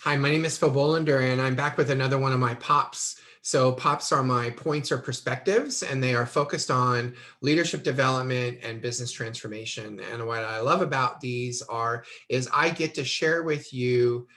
Hi, my name is Phil Bolander, and I'm back with another one of my POPs. So POPs are my points or perspectives, and they are focused on leadership development and business transformation. And what I love about these is I get to share with you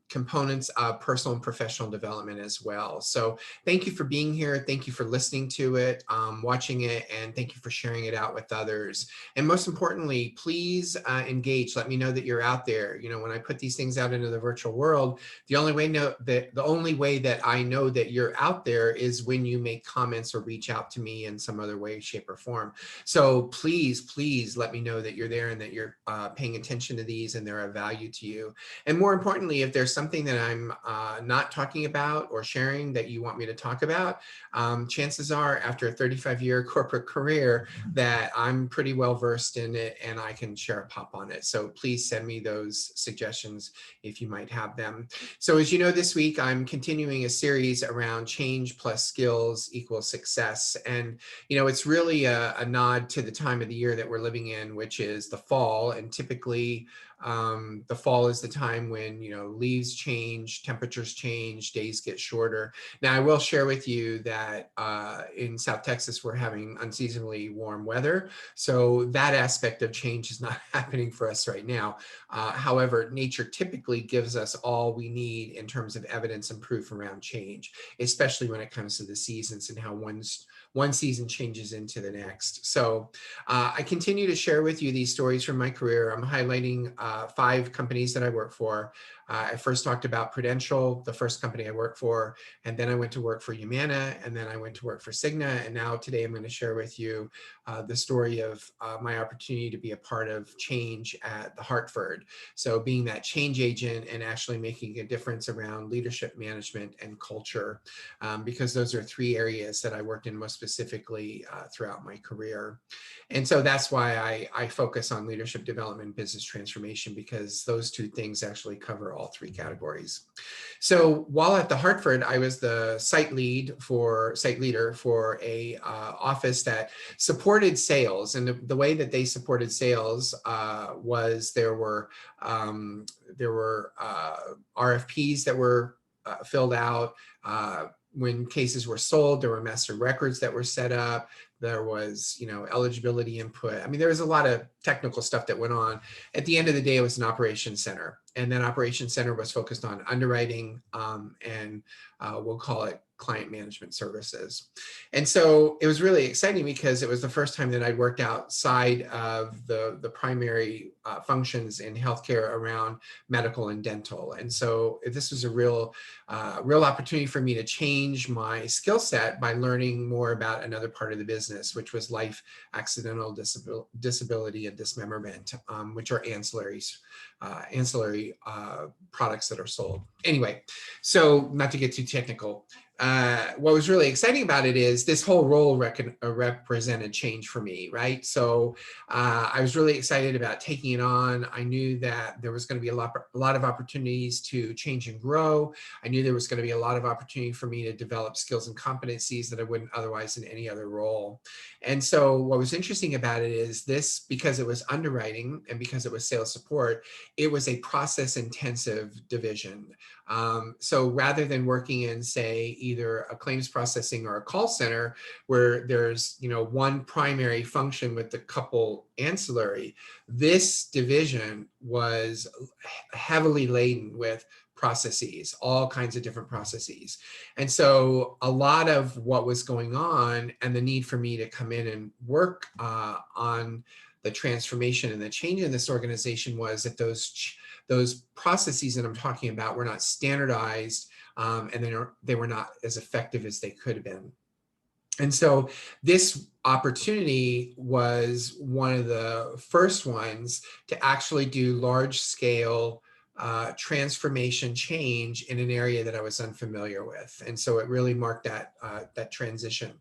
components of personal and professional development as well. So thank you for being here. Thank you for listening to it, watching it, and thank you for sharing it out with others. And most importantly, please engage. Let me know that you're out there. You know, when I put these things out into the virtual world, the only way that I know that you're out there is when you make comments or reach out to me in some other way, shape, or form. So please let me know that you're there and that you're paying attention to these and they're of value to you. And more importantly, if there's something that I'm not talking about or sharing that you want me to talk about, chances are after a 35-year corporate career that I'm pretty well versed in it and I can share a pop on it. So please send me those suggestions if you might have them. So as you know, this week I'm continuing a series around change plus skills equals success. And, you know, it's really a nod to the time of the year that we're living in, which is the fall. And typically the fall is the time when, you know, leaves change, temperatures change, days get shorter. Now, I will share with you that in South Texas, we're having unseasonably warm weather. So that aspect of change is not happening for us right now. However, nature typically gives us all we need in terms of evidence and proof around change, especially when it comes to the seasons and how one season changes into the next. So I continue to share with you these stories from my career. I'm highlighting 5 companies that I work for. I first talked about Prudential, the first company I worked for, and then I went to work for Humana, and then I went to work for Cigna, and now today I'm going to share with you the story of my opportunity to be a part of change at the Hartford. So being that change agent and actually making a difference around leadership management and culture, because those are 3 areas that I worked in most specifically throughout my career. And so that's why I focus on leadership development and business transformation, because those 2 things actually cover all 3 categories. So while at the Hartford, I was the site leader for a office that supported sales. And the way that they supported sales was there were RFPs that were filled out. When cases were sold, there were master records that were set up. There was, you know, eligibility input. I mean, there was a lot of technical stuff that went on. At the end of the day, it was an operations center. And that operations center was focused on underwriting and we'll call it client management services. And so it was really exciting because it was the first time that I'd worked outside of the primary functions in healthcare around medical and dental. And so this was a real opportunity for me to change my skill set by learning more about another part of the business, which was life, accidental disability, and dismemberment, which are ancillary products that are sold. Anyway, so not to get too technical, what was really exciting about it is this whole role represented change for me, right? So I was really excited about taking it on. I knew that there was going to be a lot of opportunities to change and grow. I knew there was going to be a lot of opportunity for me to develop skills and competencies that I wouldn't otherwise in any other role. And so what was interesting about it is this, because it was underwriting and because it was sales support, it was a process intensive division. So rather than working in, say, either a claims processing or a call center where there's, you know, one primary function with a couple ancillary, this division was heavily laden with processes, all kinds of different processes. And so a lot of what was going on and the need for me to come in and work on the transformation and the change in this organization was that those processes that I'm talking about were not standardized, and they were not as effective as they could have been. And so this opportunity was one of the first ones to actually do large scale transformation change in an area that I was unfamiliar with. And so it really marked that transition.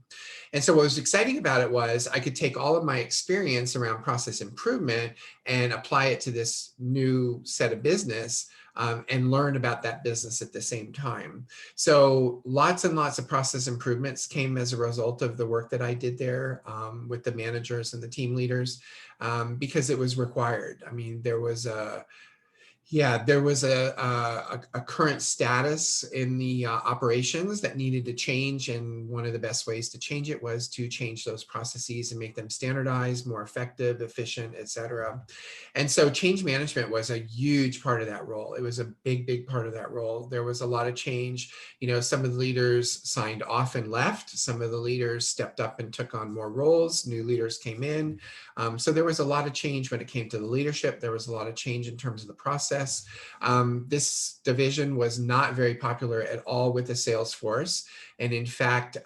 And so what was exciting about it was I could take all of my experience around process improvement and apply it to this new set of business and learn about that business at the same time. So lots and lots of process improvements came as a result of the work that I did there with the managers and the team leaders because it was required. I mean, there was Yeah, there was a current status in the operations that needed to change, and one of the best ways to change it was to change those processes and make them standardized, more effective, efficient, et cetera. And so change management was a huge part of that role. It was a big, big part of that role. There was a lot of change. You know, some of the leaders signed off and left. Some of the leaders stepped up and took on more roles. New leaders came in. So there was a lot of change when it came to the leadership. There was a lot of change in terms of the process. This division was not very popular at all with the sales force. And in fact,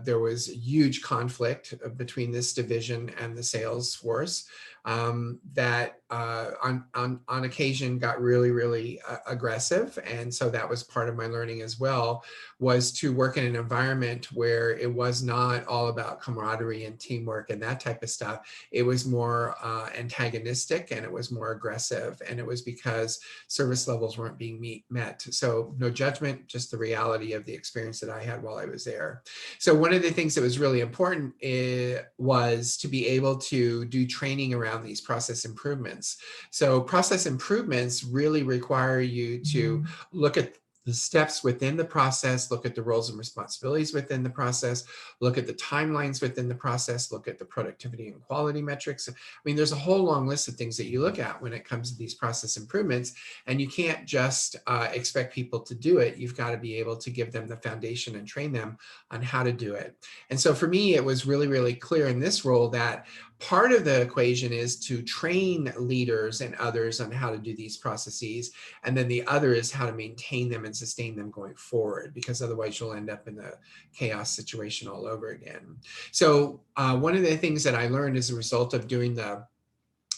there was huge conflict between this division and the sales force that on occasion got really, really aggressive. And so that was part of my learning as well, was to work in an environment where it was not all about camaraderie and teamwork and that type of stuff. It was more antagonistic, and it was more aggressive, and it was because service levels weren't being met. So no judgment, just the reality of the experience that I had while I was there. So one of the things that was really important was to be able to do training around these process improvements. So process improvements really require you to look at the steps within the process, look at the roles and responsibilities within the process, look at the timelines within the process, look at the productivity and quality metrics. I mean, there's a whole long list of things that you look at when it comes to these process improvements, and you can't just expect people to do it. You've got to be able to give them the foundation and train them on how to do it. And so for me, it was really, really clear in this role that part of the equation is to train leaders and others on how to do these processes. And then the other is how to maintain them and sustain them going forward, because otherwise you'll end up in the chaos situation all over again. So one of the things that I learned as a result of doing the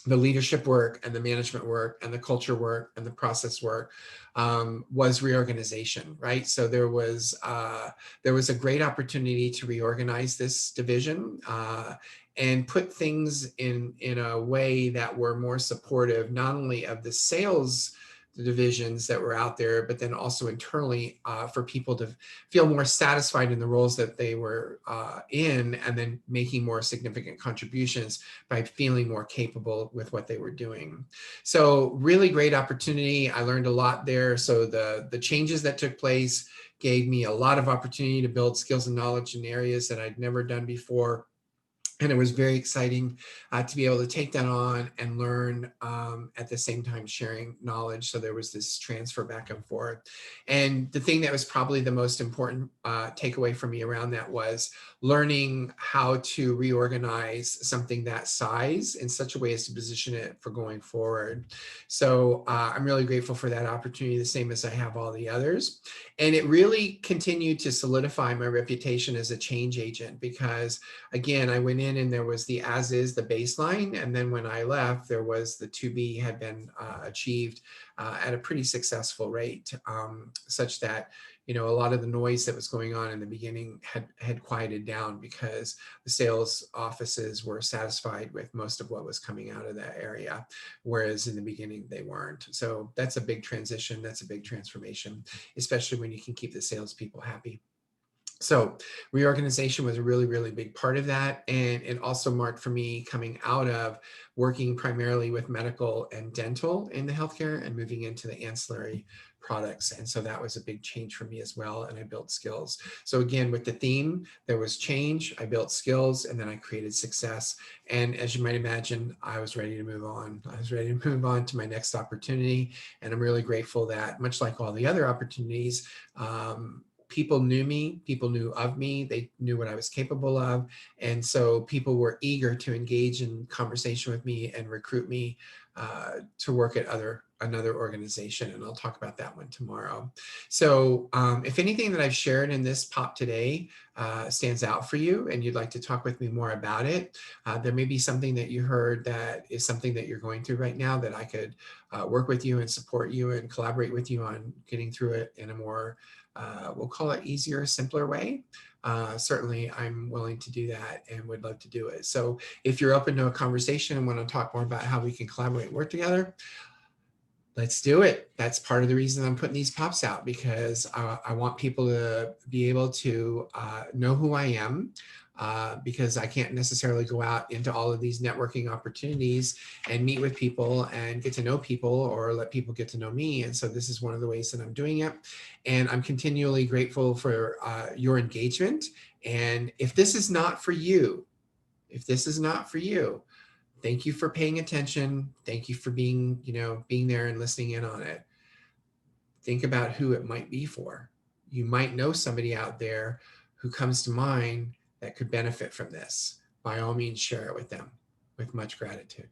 leadership work and the management work and the culture work and the process work was reorganization, right? So there was a great opportunity to reorganize this division and put things in a way that were more supportive, not only of the sales divisions that were out there, but then also internally for people to feel more satisfied in the roles that they were in, and then making more significant contributions by feeling more capable with what they were doing. So really great opportunity. I learned a lot there. So the changes that took place gave me a lot of opportunity to build skills and knowledge in areas that I'd never done before. And it was very exciting to be able to take that on and learn at the same time sharing knowledge. So there was this transfer back and forth. And the thing that was probably the most important takeaway for me around that was learning how to reorganize something that size in such a way as to position it for going forward. So I'm really grateful for that opportunity, the same as I have all the others. And it really continued to solidify my reputation as a change agent, because again, I went in and there was the as is, the baseline. And then when I left, there was the to be had been achieved at a pretty successful rate, such that, you know, a lot of the noise that was going on in the beginning had quieted down, because the sales offices were satisfied with most of what was coming out of that area, whereas in the beginning they weren't. So that's a big transition. That's a big transformation, especially when you can keep the salespeople happy. So reorganization was a really, really big part of that. And it also marked for me coming out of working primarily with medical and dental in the healthcare and moving into the ancillary products. And so that was a big change for me as well. And I built skills. So again, with the theme, there was change, I built skills, and then I created success. And as you might imagine, I was ready to move on. I was ready to move on to my next opportunity. And I'm really grateful that, much like all the other opportunities, people knew me, people knew of me, they knew what I was capable of. And so people were eager to engage in conversation with me and recruit me to work at another organization. And I'll talk about that one tomorrow. So if anything that I've shared in this pop today stands out for you and you'd like to talk with me more about it, there may be something that you heard that is something that you're going through right now that I could work with you and support you and collaborate with you on getting through it in a more we'll call it easier, simpler way. Certainly, I'm willing to do that and would love to do it. So if you're open to a conversation and want to talk more about how we can collaborate and work together, let's do it. That's part of the reason I'm putting these pops out, because I want people to be able to know who I am. because I can't necessarily go out into all of these networking opportunities and meet with people and get to know people or let people get to know me. And so this is one of the ways that I'm doing it. And I'm continually grateful for your engagement. And if this is not for you, if this is not for you, thank you for paying attention. Thank you for being, being there and listening in on it. Think about who it might be for. You might know somebody out there who comes to mind that could benefit from this. By all means, share it with them with much gratitude.